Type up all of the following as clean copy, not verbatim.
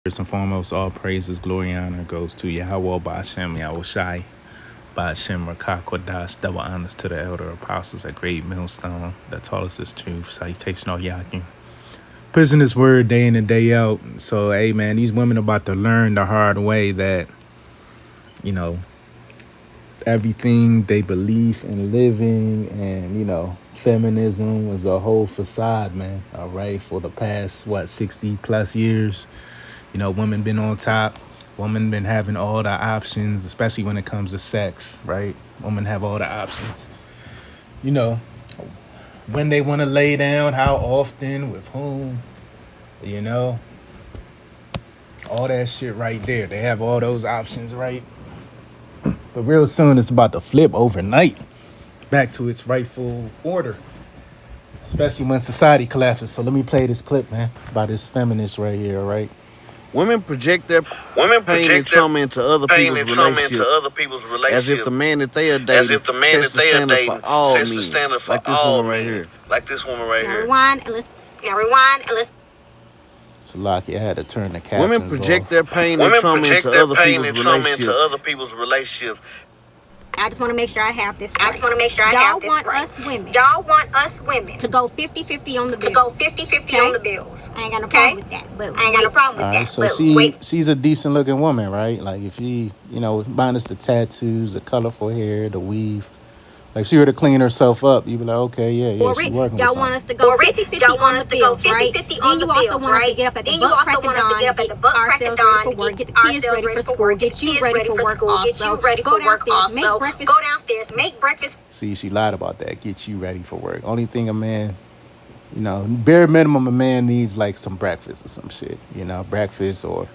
First and foremost, all praises, glory, and honor goes to Yahweh Ba'ashem, Yahushai, Ba'ashem, Rakakwadash, double honors to the elder apostles at Great Millstone that taught us this truth. Salutation, all Yakin. Pushing this word day in and day out. So, hey, man, these women are about to learn the hard way that, you know, everything they believe in living and, feminism was a whole facade, man. All right. For the past, 60 plus years. Women been on top. Women been having all the options, especially when it comes to sex, right? Women have all the options. When they want to lay down, how often, with whom, all that shit right there. They have all those options, right? But real soon, it's about to flip overnight back to its rightful order, especially when society collapses. So let me play this clip, man, by this feminist right here, right? Women project their pain and trauma into other people's relationships, as if the man that they are dating sets the standard for all men, like this woman right here. Now rewind and let's. So Lockie, I had to turn the captions Women project off. their pain and trauma into other people's relationships. I just want to make sure I have this right. Y'all want us women to go 50-50 on the bills. on the bills. I ain't got no problem with that. But I ain't got no problem with All that. right, so But she's a decent looking woman, right? Like if she, minus the tattoos, the colorful hair, the weave. Like if she were to clean herself up, you'd be like, okay, yeah, she's working with y'all something. want us to go 50-50 on the bills, right? on the Then you bills, also want us to get up at the butt crack of dawn, get ourselves ready for work, get the kids ready for school, get you ready for work also. Go downstairs, make breakfast. See, she lied about that. Get you ready for work. Only thing a man, bare minimum a man needs like some breakfast or some shit. Breakfast or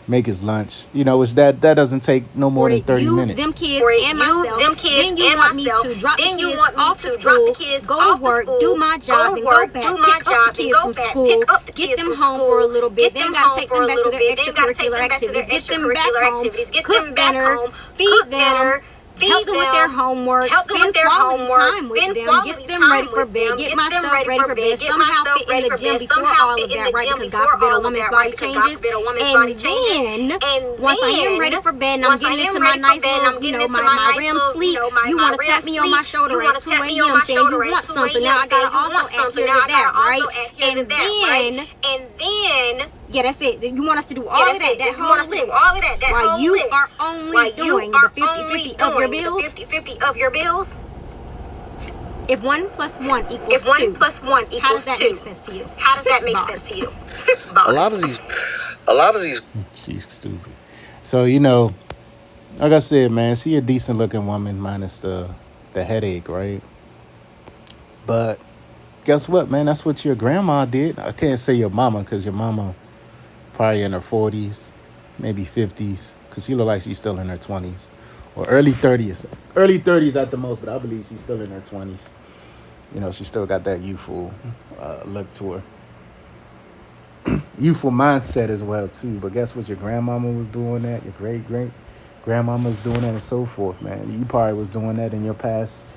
make his lunch. It's that doesn't take no more than 30 minutes. Them kids and myself. Then you want me to drop the kids off to school, go to work, do my job, and go back, pick up the kids from school, get them home for a little bit, then gotta take them back to their extracurricular activities, get them back home, cook dinner, feed them, help them with their homework, spend quality time with them, get them ready for bed, get myself ready for bed, somehow fit in the gym before all of that, right? Because God forbid a woman's body changes. And then, once I am ready for bed and I'm getting into my nice little, my REM sleep, you want to tap me on my shoulder at 2 a.m. saying you want some, so now I gotta also adhere to that, right? And then, yeah, that's it. You want us to do all of that, that whole list, while you are only doing the 50-50 of your bills. 50-50 of your bills. If 1 + 1 = 2, how does that make sense to you? How does that make sense to you? A lot of these. She's stupid. So like I said, man, she a decent looking woman minus the headache, right? But guess what, man? That's what your grandma did. I can't say your mama because your mama probably in her 40s, maybe 50s, because she look like she's still in her 20s or early 30s. Early 30s at the most, but I believe she's still in her 20s. She still got that youthful look to her. Youthful mindset as well, too. But guess what? Your grandmama was doing that. Your great-great-grandmama was doing that and so forth, man. You probably was doing that in your past,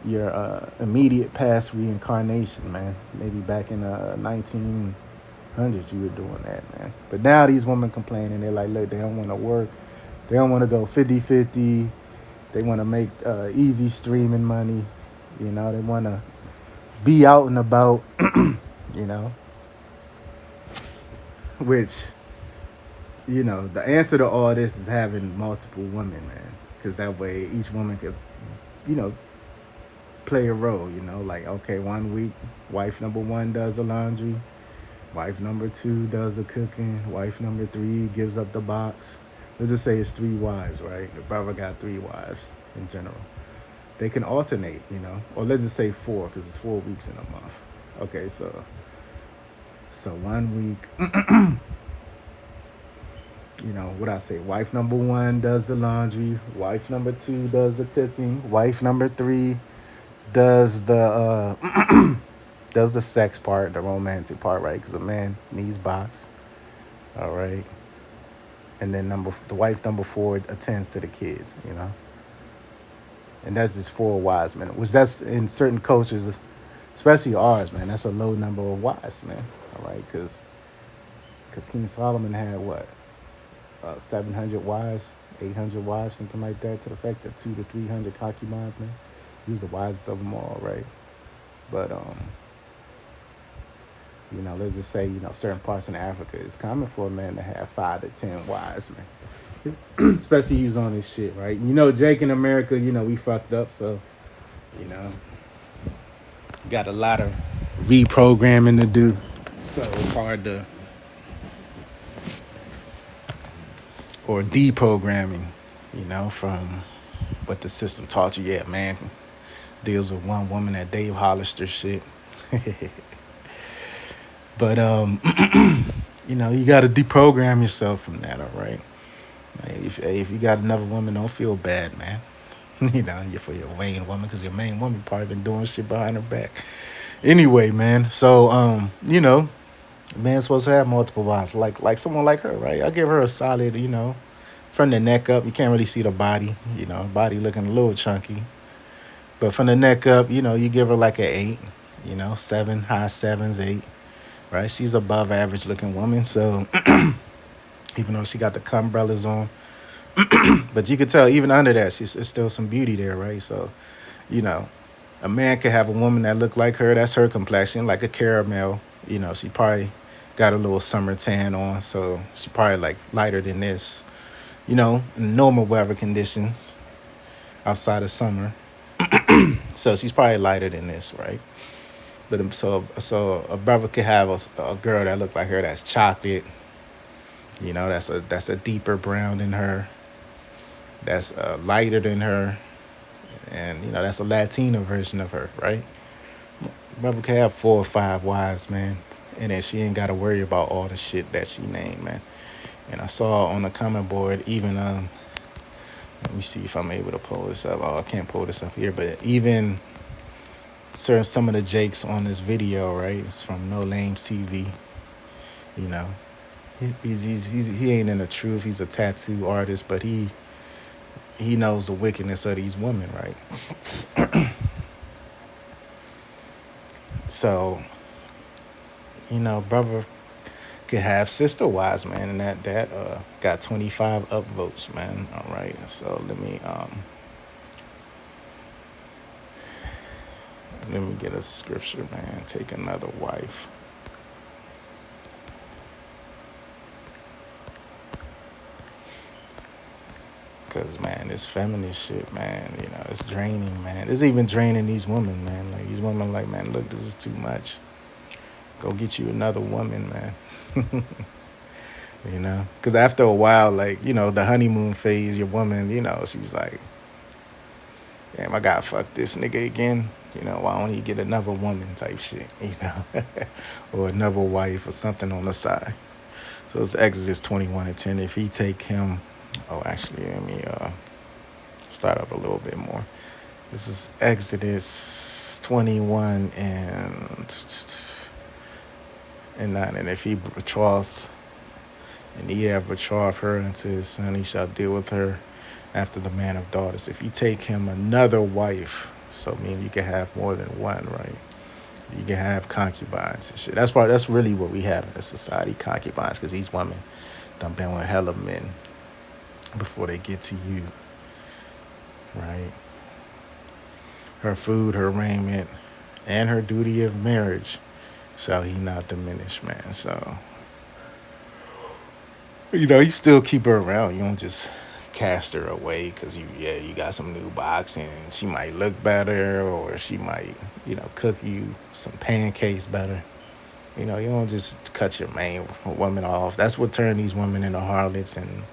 your immediate past reincarnation, man. Maybe back in 1900s you were doing that, man. But now these women complaining. They're like, look, they don't want to work. They don't want to go 50-50. They want to make easy streaming money. They want to be out and about, which, the answer to all this is having multiple women, man. Because that way each woman could, play a role, like, okay, 1 week, wife number 1 does the laundry. Wife number 2 does the cooking. Wife number 3 gives up the box. Let's just say it's 3 wives, right? The brother got 3 wives in general. They can alternate, or let's just say 4 because it's 4 weeks in a month. Okay, so 1 week, what I say? Wife number 1 does the laundry. Wife number 2 does the cooking. Wife number 3 does the does the sex part, the romantic part, right? Because a man needs box, all right. And then the wife number 4 attends to the kids, And that's just 4 wives, man. Which that's in certain cultures, especially ours, man. That's a low number of wives, man. All right, because because King Solomon had what, 700 wives, 800 wives, something like that, to the effect of 200 to 300 concubines, man. He was the wisest of them all, right? But you know, let's just say, you know, certain parts in Africa, it's common for a man to have 5 to 10 wives, man. Especially he was on this shit, right? You know, Jake in America, you know, we fucked up, so, you know, got a lot of reprogramming to do, so it's hard to, or deprogramming, you know, from what the system taught you. Yeah, man deals with one woman, that Dave Hollister shit. But you know, you got to deprogram yourself from that. All right. If you got another woman, don't feel bad, man. You know, for your main woman, because your main woman probably been doing shit behind her back. Anyway, man. So you know, a man's supposed to have multiple wives, like someone like her, right? I give her a solid, you know, from the neck up. You can't really see the body, you know, body looking a little chunky, but from the neck up, you know, you give her like an 8, you know, 7, high 7s, 8, right? She's above average looking woman, so even though she got the umbrellas on, but you could tell even under that, it's still some beauty there, right? So, you know, a man could have a woman that look like her. That's her complexion, like a caramel. You know, she probably got a little summer tan on, so she probably like lighter than this. You know, in normal weather conditions outside of summer. So she's probably lighter than this, right? But so a brother could have a girl that look like her that's chocolate. You know, that's a deeper brown than her. That's lighter than her, and you know that's a Latina version of her, right? Brother could have 4 or 5 wives, man, and then she ain't got to worry about all the shit that she named, man. And I saw on the comment board, even let me see if I'm able to pull this up. Oh, I can't pull this up here, but even some of the Jakes on this video, right? It's from No Lames TV. You know, he ain't in the truth. He's a tattoo artist, but he knows the wickedness of these women, right? So, you know, brother could have sister wives, man, and that got 25 upvotes, man. All right, so let me get a scripture, man. Take another wife. Because, man, this feminist shit, man, you know, it's draining, man. It's even draining these women, man. Like, these women like, man, look, this is too much. Go get you another woman, man. You know? Because after a while, like, you know, the honeymoon phase, your woman, you know, she's like, damn, I gotta fuck this nigga again. You know, why don't he get another woman type shit, you know? Or another wife or something on the side. So it's Exodus 21:10. If he take him... Oh, actually, let me start up a little bit more. This is Exodus 21 and 9. And if he betroth, and he have betrothed her unto his son, he shall deal with her after the man of daughters. If you take him another wife, so I mean you can have more than one, right? You can have concubines and shit. That's really what we have in the society, concubines, because these women done been with hella men before they get to you, right? Her food, her raiment, and her duty of marriage shall he not diminish, man. So, you know, you still keep her around. You don't just cast her away because you got some new box and she might look better, or she might, you know, cook you some pancakes better. You know, you don't just cut your main woman off. That's what turned these women into harlots and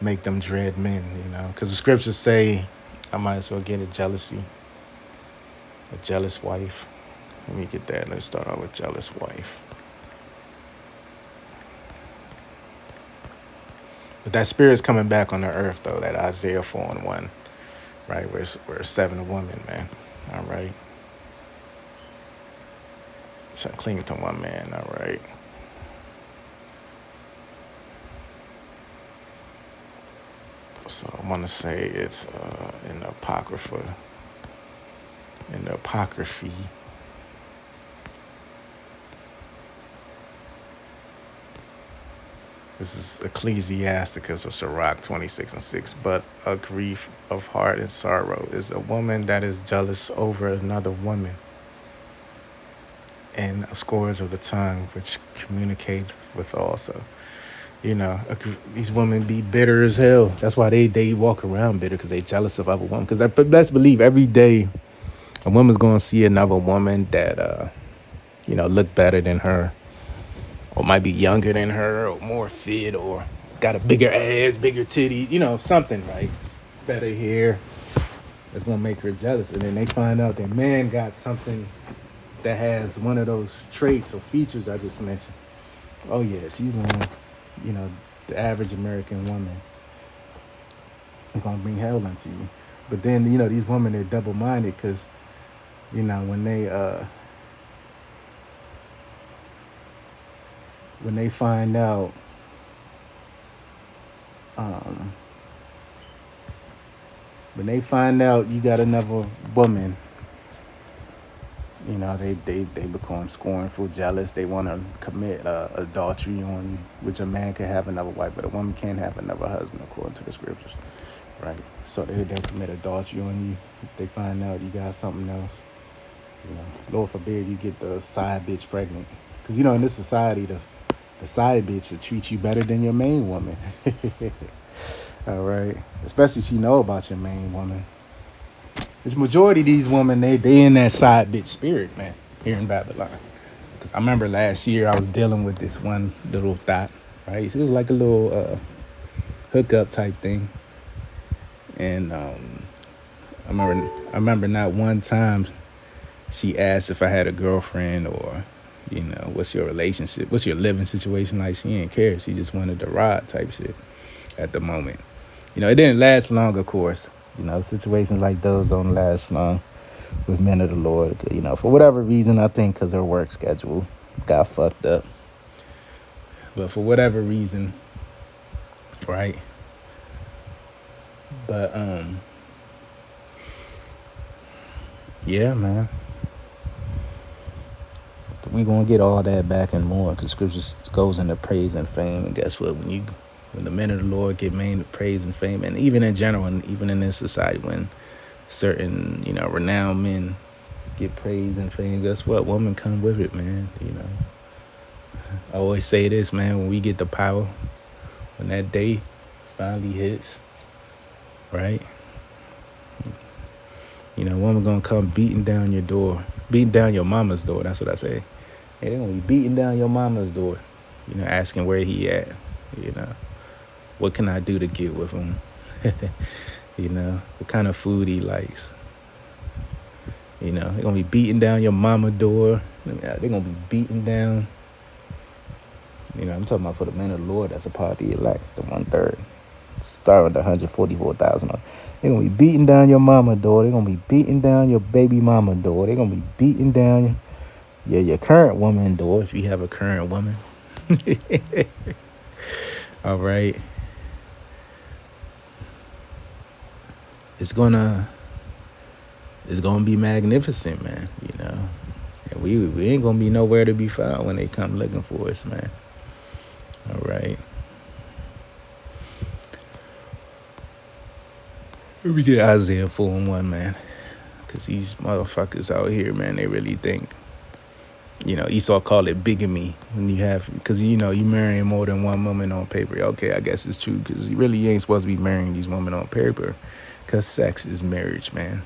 make them dread men, you know, because the scriptures say I might as well get a jealous wife. Let me get that. Let's start out with jealous wife. But that spirit's coming back on the earth, though, that Isaiah 4:1, right? We're 7 a woman, man. All right. So cling to one man, all right. So I want to say it's in the Apocrypha. In the Apocryphy. This is Ecclesiasticus or Sirach 26:6. But a grief of heart and sorrow is a woman that is jealous over another woman, and a scourge of the tongue which communicates with also. These women be bitter as hell. That's why they walk around bitter, because they jealous of other women. Because let's believe every day a woman's going to see another woman that, look better than her, or might be younger than her, or more fit, or got a bigger ass, bigger titty, something, right? Better hair. That's going to make her jealous. And then they find out their man got something that has one of those traits or features I just mentioned. Oh, yeah, she's going to, the average American woman is going to bring hell unto you. But then, these women are double-minded because, when they find out, you got another woman, they become scornful, jealous. They want to commit adultery on you, which a man can have another wife, but a woman can't have another husband, according to the scriptures, right? So they'll commit adultery on you. They find out you got something else. Lord forbid you get the side bitch pregnant. Because, in this society, the side bitch will treat you better than your main woman. All right? Especially if she know about your main woman. The majority of these women, they in that side bitch spirit, man, here in Babylon. Because I remember last year I was dealing with this one little thought, right? It was like a little hookup type thing. And I remember not one time she asked if I had a girlfriend or, what's your relationship? What's your living situation like? She didn't care. She just wanted to ride type shit at the moment. It didn't last long, of course. Situations like those don't last long with men of the Lord. For whatever reason, I think because her work schedule got fucked up. But for whatever reason, right? But, yeah, man. But we gonna get all that back and more, because scripture goes into praise and fame. And guess what? When the men of the Lord get made praise and fame, and even in general, and even in this society, when certain, renowned men get praise and fame, guess what? Women come with it, man. I always say this, man, when we get the power, when that day finally hits, right? Woman gonna come beating down your door, beating down your mama's door. That's what I say. Hey, they're gonna be beating down your mama's door, asking where he at, what can I do to get with him, what kind of food he likes. They're gonna be beating down your mama's door. They're gonna be beating down. I'm talking about for the men of the Lord. That's a part of the elect, the 1/3. Start with 144,000. They're going to be beating down your mama door. They're going to be beating down your baby mama door. They're going to be beating down your current woman door, if you have a current woman. All right. It's gonna be magnificent, man, And we ain't going to be nowhere to be found when they come looking for us, man. All right. We get Isaiah 4:1, man, because these motherfuckers out here, man, they really think, Esau called it bigamy when you have, because, you marrying more than one woman on paper. Okay, I guess it's true, because you really ain't supposed to be marrying these women on paper, because sex is marriage, man.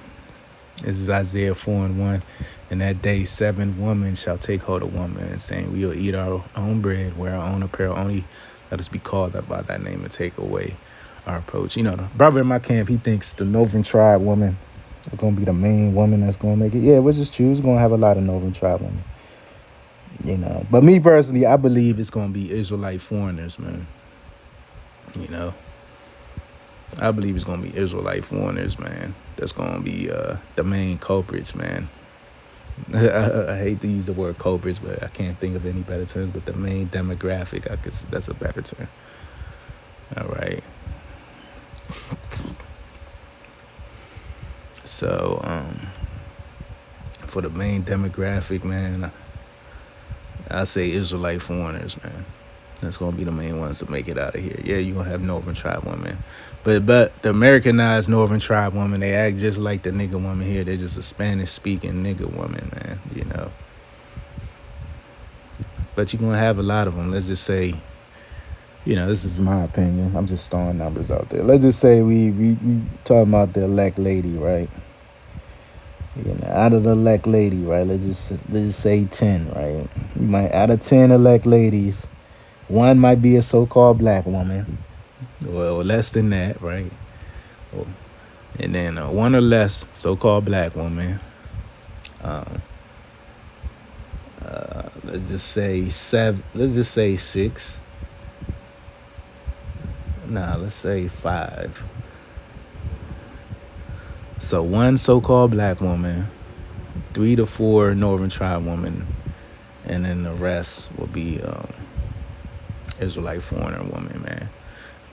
This is Isaiah 4:1. In that day, 7 women shall take hold of woman, and saying, we will eat our own bread, wear our own apparel, only let us be called up by thy name and take away our approach. The brother in my camp, he thinks the Northern tribe woman is going to be the main woman that's going to make it. Yeah, which is true. It's going to have a lot of Northern tribe women. But me personally, I believe it's going to be Israelite foreigners, man. I believe it's going to be Israelite foreigners, man. That's going to be the main culprits, man. I hate to use the word culprits, but I can't think of any better terms. But the main demographic, I guess that's a better term. All right. So, for the main demographic, man, I say Israelite foreigners, man. That's gonna be the main ones to make it out of here. Yeah, you gonna have Northern Tribe women, but the Americanized Northern Tribe women, they act just like the nigga woman here. They're just a Spanish speaking nigga woman, man. You know. But you're gonna have a lot of them. Let's just say, you know, this is my opinion. I'm just throwing numbers out there. Let's just say we talking about the elect lady, right? You know, out of the elect lady, right? Let's just say 10, right? You might out of 10 elect ladies, one might be a so-called black woman, well, less than that, right? And then one or less so-called black woman. Let's just say 7. Let's just say 6. Nah, let's say 5. So 1 so-called black woman, 3 to 4 Northern Tribe women, and then the rest will be Israelite foreigner woman, man.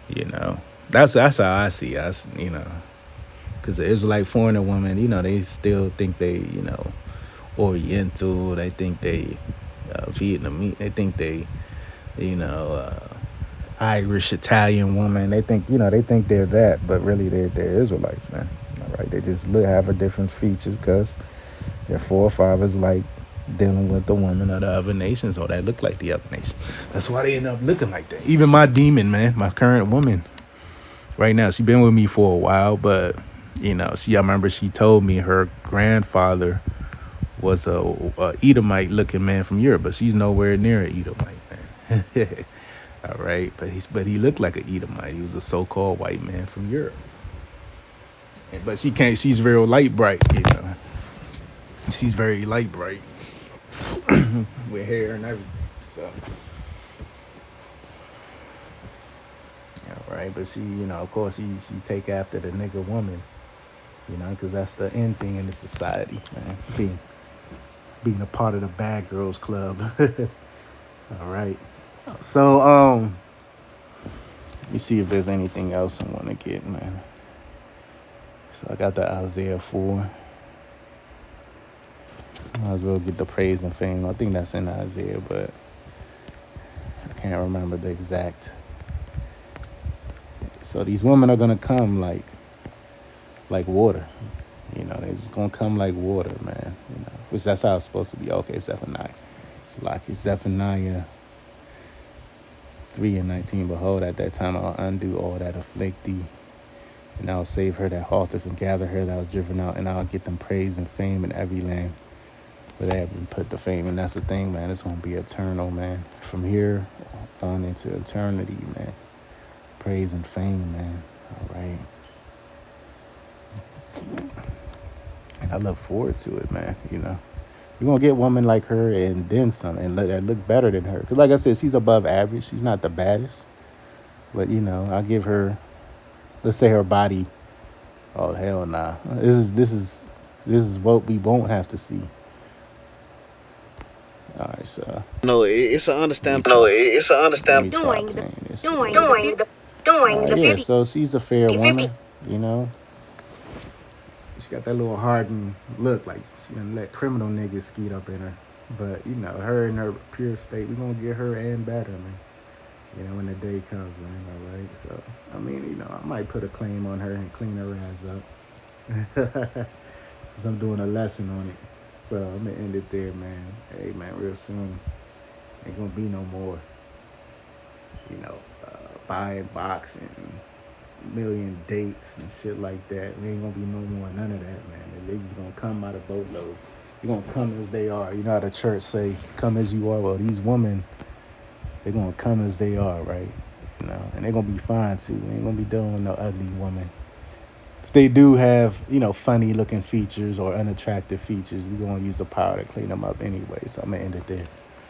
You know, that's how I see us. You know, because the Israelite foreigner woman, you know, they still think they, you know, Oriental. They think they Vietnamese. They think they, you know, Irish, Italian woman. They think, you know, they think they're that, but really they're Israelites, man. All right, they just have a different features because their forefathers like dealing with the women of the other nations or that look like the other nations. That's why they end up looking like that. Even my demon, man, my current woman, right now, she been with me for a while, but you know, I remember she told me her grandfather was a Edomite looking man from Europe, but she's nowhere near an Edomite, man. All right, but he looked like an Edomite. He was a so-called white man from Europe. But she's very light bright, you know. She's very light bright with hair and everything. So, all right, but she, you know, of course, she take after the nigga woman, you know, because that's the end thing in the society, man. Being a part of the bad girls club. All right. So, let me see if there's anything else I want to get, man. So I got the Isaiah 4. Might as well get the praise and fame. I think that's in Isaiah, but I can't remember the exact. So these women are gonna come like water. You know, they're just gonna come like water, man. You know, which that's how it's supposed to be. Okay, Zephaniah. It's like Zephaniah 3:19. Behold, at that time I'll undo all that afflict thee. And I'll save her that halteth and gather her that was driven out, and I'll get them praise and fame in every land where they haven't put the fame. And that's the thing, man. It's going to be eternal, man. From here on into eternity, man. Praise and fame, man. All right. And I look forward to it, man. You know, you're going to get women like her and then some, and that look better than her. Because like I said, she's above average. She's not the baddest. But, you know, I'll give her... Let's say her body. Oh hell nah! This is what we won't have to see. All right, so no, it's an understandable. Doing the yeah. So she's a fair woman, you know. She got that little hardened look, like she done let criminal niggas skeet up in her. But you know, her in her pure state, we gonna get her and better, man. You know, when the day comes, man, all right? So, I mean, you know, I might put a claim on her and clean her ass up. Since I'm doing a lesson on it. So, I'm going to end it there, man. Hey, man, real soon. Ain't going to be no more, you know, buying box and million dates and shit like that. We ain't going to be no more none of that, man. They just going to come out of boatload. You're going to come as they are. You know how the church say, come as you are. Well, these women... They're going to come as they are, right? You know, and they're going to be fine, too. They ain't going to be dealing with no ugly woman. If they do have, you know, funny-looking features or unattractive features, we're going to use the power to clean them up anyway. So I'm going to end it there.